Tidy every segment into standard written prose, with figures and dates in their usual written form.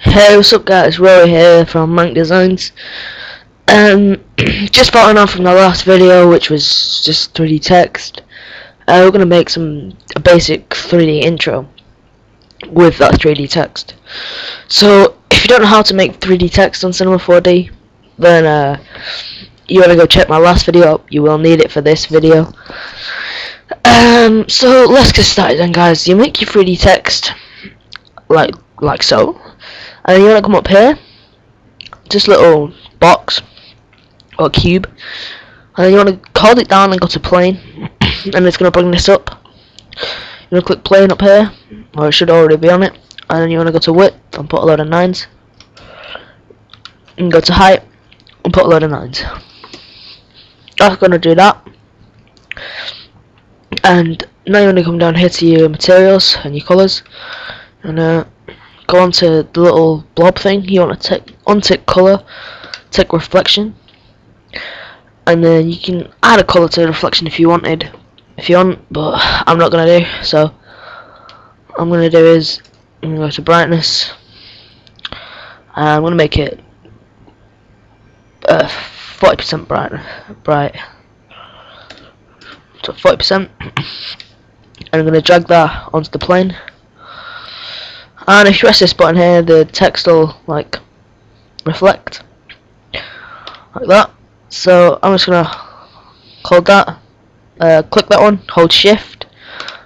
Hey, what's up guys, Roy here from MancDesigns. Just following on from the last video, which was just 3D text. We're going to make a basic 3D intro with that 3D text. So, if you don't know how to make 3D text on Cinema 4D, then you want to go check my last video out. You will need it for this video. So let's get started then guys. You make your 3D text like so. And then you want to come up here, just a little box or cube, and then you want to hold it down and go to plane, and it's going to bring this up. You want to click plane up here, or it should already be on it, and then you want to go to width and put a load of 9s, and go to height and put a load of 9s. That's going to do that. And now you want to come down here to your materials and your colours, and go onto the little blob thing. You want to untick colour, tick reflection, and then you can add a colour to the reflection if you want, but I'm not gonna do. So what I'm gonna do is I'm gonna go to brightness, and I'm gonna make it 40% bright, so 40%, and I'm gonna drag that onto the plane. And if you press this button here, the text will like reflect like that. So I'm just gonna hold that, click that one, hold shift,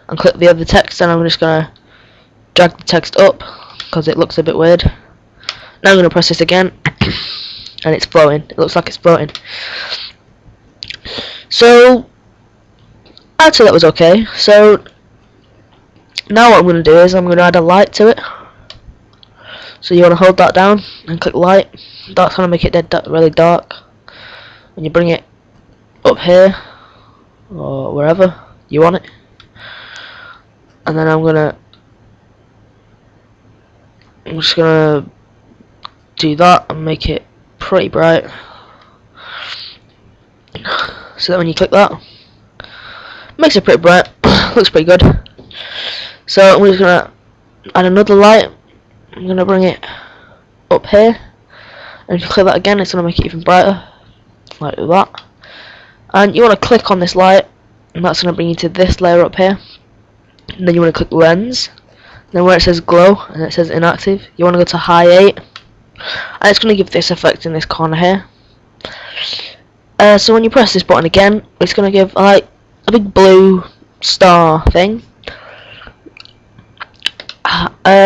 and click the other text, and I'm just gonna drag the text up because it looks a bit weird. Now I'm gonna press this again, and it's floating. It looks like it's floating. So I'd say that was okay. So now what I'm going to do is I'm going to add a light to it. So you want to hold that down and click light. That's going to make it really dark. And you bring it up here or wherever you want it. And then I'm just going to do that and make it pretty bright. So that when you click that, it makes it pretty bright. Looks pretty good. So I'm just gonna add another light. I'm gonna bring it up here, and if you click that again, it's gonna make it even brighter, like that. And you want to click on this light, and that's gonna bring you to this layer up here. And then you want to click lens. Then where it says glow and it says inactive, you want to go to high 8, and it's gonna give this effect in this corner here. So when you press this button again, it's gonna give like a big blue star thing.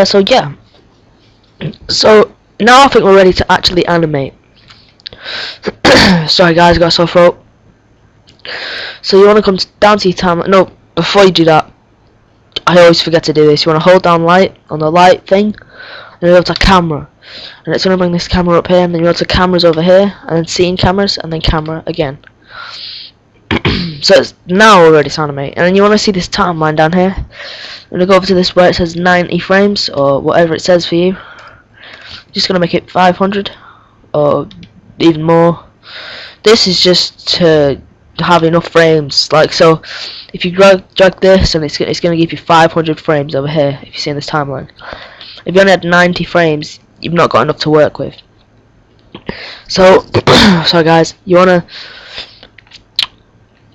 So yeah, so now I think we're ready to actually animate. Sorry guys, I got a sore throat. So you want to come down to your timeline. No, before you do that, I always forget to do this. You want to hold down light on the light thing, and you go to camera, and it's going to bring this camera up here, and then you go to cameras over here, and then scene cameras, and then camera again. So it's now we're ready to animate, and then you want to see this timeline down here. I'm gonna go over to this where it says 90 frames or whatever it says for you. Just gonna make it 500 or even more. This is just to have enough frames. Like so, if you drag this, and it's gonna give you 500 frames over here. If you see in this timeline, if you only had 90 frames, you've not got enough to work with. So, sorry guys, you wanna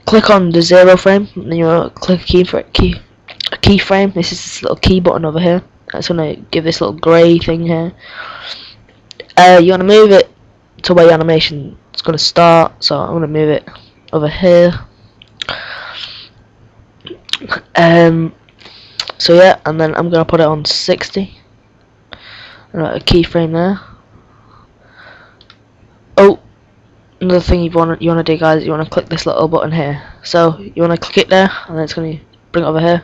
click on the 0 frame, and then you want to click a keyframe. This is this little key button over here. That's going to give this little grey thing here. You want to move it to where your animation is going to start. So I'm going to move it over here. So yeah, and then I'm going to put it on 60. A keyframe there. Oh. Another thing you want to do, guys, you want to click this little button here. So you want to click it there, and then it's going to bring it over here.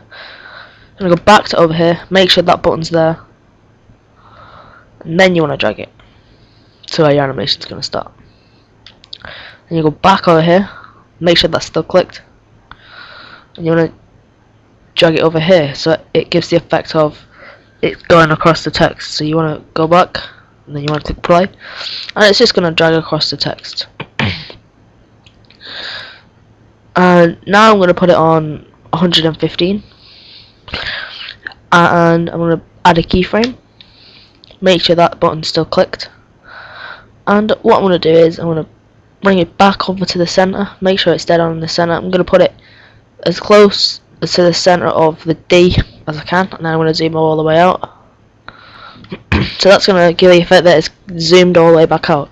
You're going to go back to over here, make sure that button's there, and then you want to drag it to where your animation's going to start. Then you go back over here, make sure that's still clicked, and you want to drag it over here so it gives the effect of it going across the text. So you want to go back, and then you want to click play, and it's just going to drag across the text. And now I'm going to put it on 115, and I'm going to add a keyframe, make sure that button's still clicked. And what I'm going to do is I'm going to bring it back over to the center, make sure it's dead on in the center. I'm going to put it as close as to the center of the D as I can, and then I'm going to zoom all the way out. So that's going to give the effect that it's zoomed all the way back out.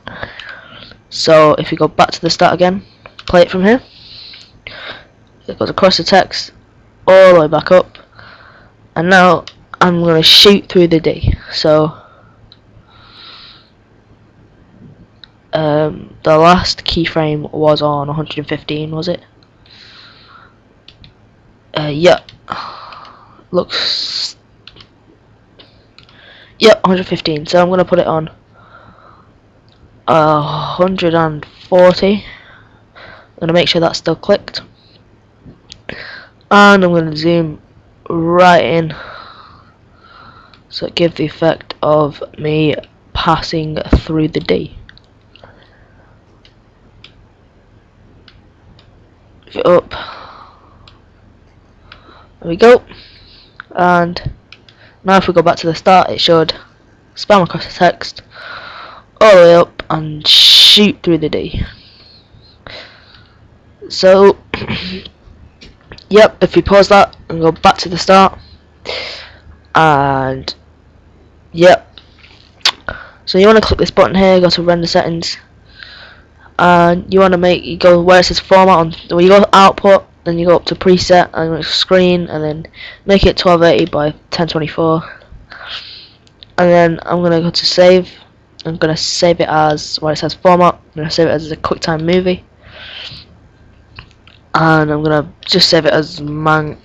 So if we go back to the start again, play it from here, it goes across the text all the way back up, and now I'm going to shoot through the D. So the last keyframe was on 115, was it? Yeah. Looks. Yep, 115. So I'm gonna put it on 140. I'm gonna make sure that's still clicked, and I'm gonna zoom right in, so it gives the effect of me passing through the D. It up. There we go. And now if we go back to the start, it should spam across the text all the way up and shoot through the D. So yep, if we pause that and go back to the start, and yep, so you want to click this button here, go to render settings, and you want to you go where it says format on, well, you go to output, then you go up to preset and screen, and then make it 1280 by 1024, and then I'm going to go to save. I'm going to save it as where it says format. I'm going to save it as a QuickTime movie, and I'm going to just save it as Manc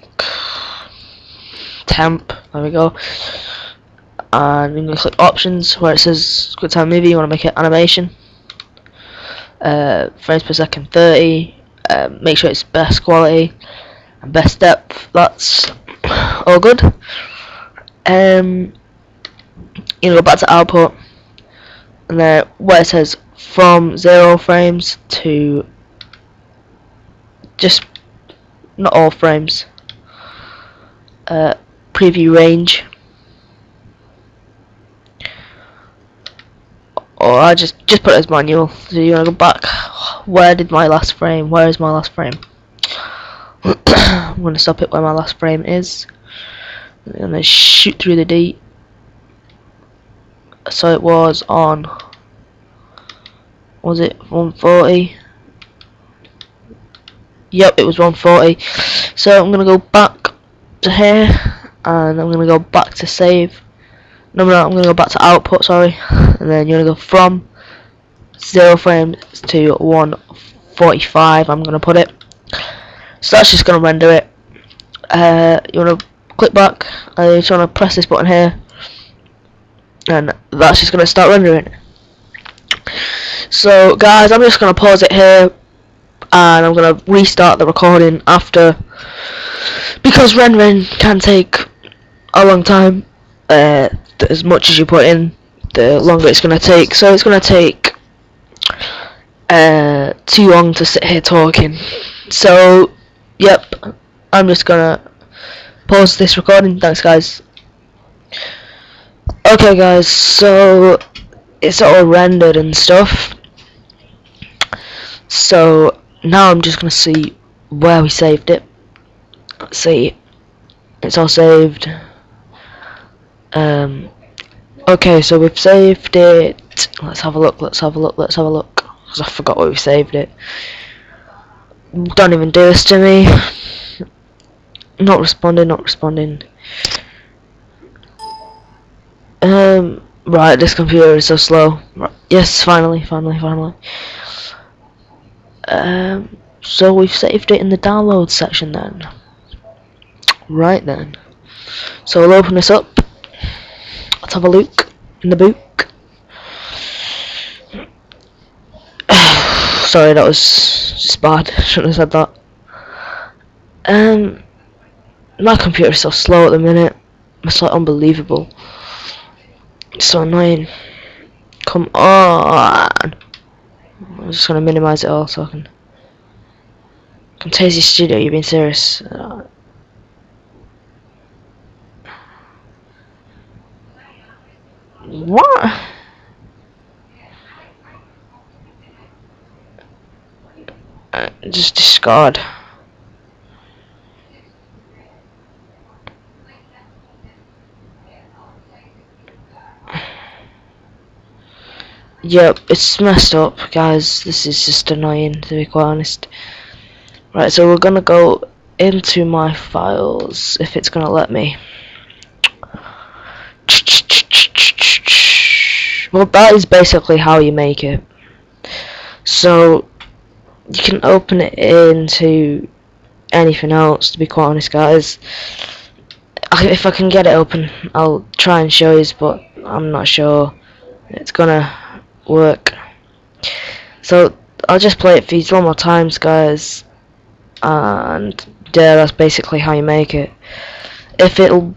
temp. There we go. And I'm going to click options where it says QuickTime movie. You want to make it animation, frames per second 30, make sure it's best quality and best depth. That's all good. You know, go back to output, and then where it says from 0 frames to just not all frames, preview range, or I just put it as manual. So you want to go back. Where is my last frame? I'm going to stop it where my last frame is, and then shoot through the D. So it was on, was it 140? Yep, it was 140. So I'm going to go back to here, and I'm going to go back to save. No, I'm going to go back to output, sorry, and then you're going to go from 0 frames to 145, I'm going to put it. So that's just going to render it. You want to click back, and you just want to press this button here, and that's just going to start rendering. So guys, I'm just going to pause it here, and I'm going to restart the recording after, because rendering can take a long time. As much as you put in, the longer it's going to take. So it's going to take too long to sit here talking. So yep, I'm just going to pause this recording. Thanks guys. Okay guys, so it's all rendered and stuff. So now I'm just going to see where we saved it. Let's see, it's all saved. Okay, so we've saved it. Let's have a look, because I forgot where we saved it. Don't even do this to me. Not responding. Right, this computer is so slow. Right, yes, finally. So we've saved it in the download section then. Right then. So we'll open this up. Let's have a look in the book. Sorry, that was just bad. Shouldn't have said that. My computer is so slow at the minute. It's like unbelievable. It's so annoying. Come on. I'm just gonna minimize it all so I can. Camtasia Studio, you're being serious. What? Just discard. Yep, it's messed up, guys. This is just annoying, to be quite honest. Right, so we're gonna go into my files, if it's gonna let me. Well, that is basically how you make it. So, you can open it into anything else, to be quite honest, guys. If I can get it open, I'll try and show you, but I'm not sure it's gonna work. So I'll just play it for you one more times, guys, and yeah, that's basically how you make it. If it'll,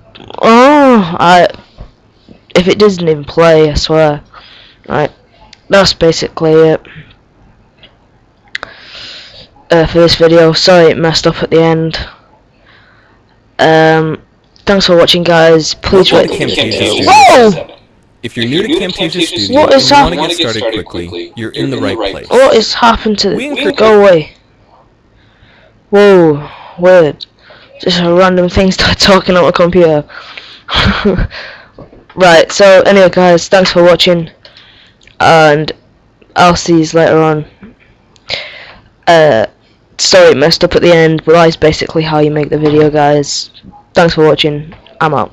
if it doesn't even play, I swear. Right, that's basically it for this video. Sorry it messed up at the end. Thanks for watching, guys. Please rate. Whoa! If you're new to Camtasia Studio What and is you want to get started quickly, you're in the right place. What has happened to the go away? Whoa, weird. Just a random thing start talking on my computer. Right, so anyway guys, thanks for watching, and I'll see you later on. Sorry it messed up at the end, but that's basically how you make the video, guys. Thanks for watching. I'm out.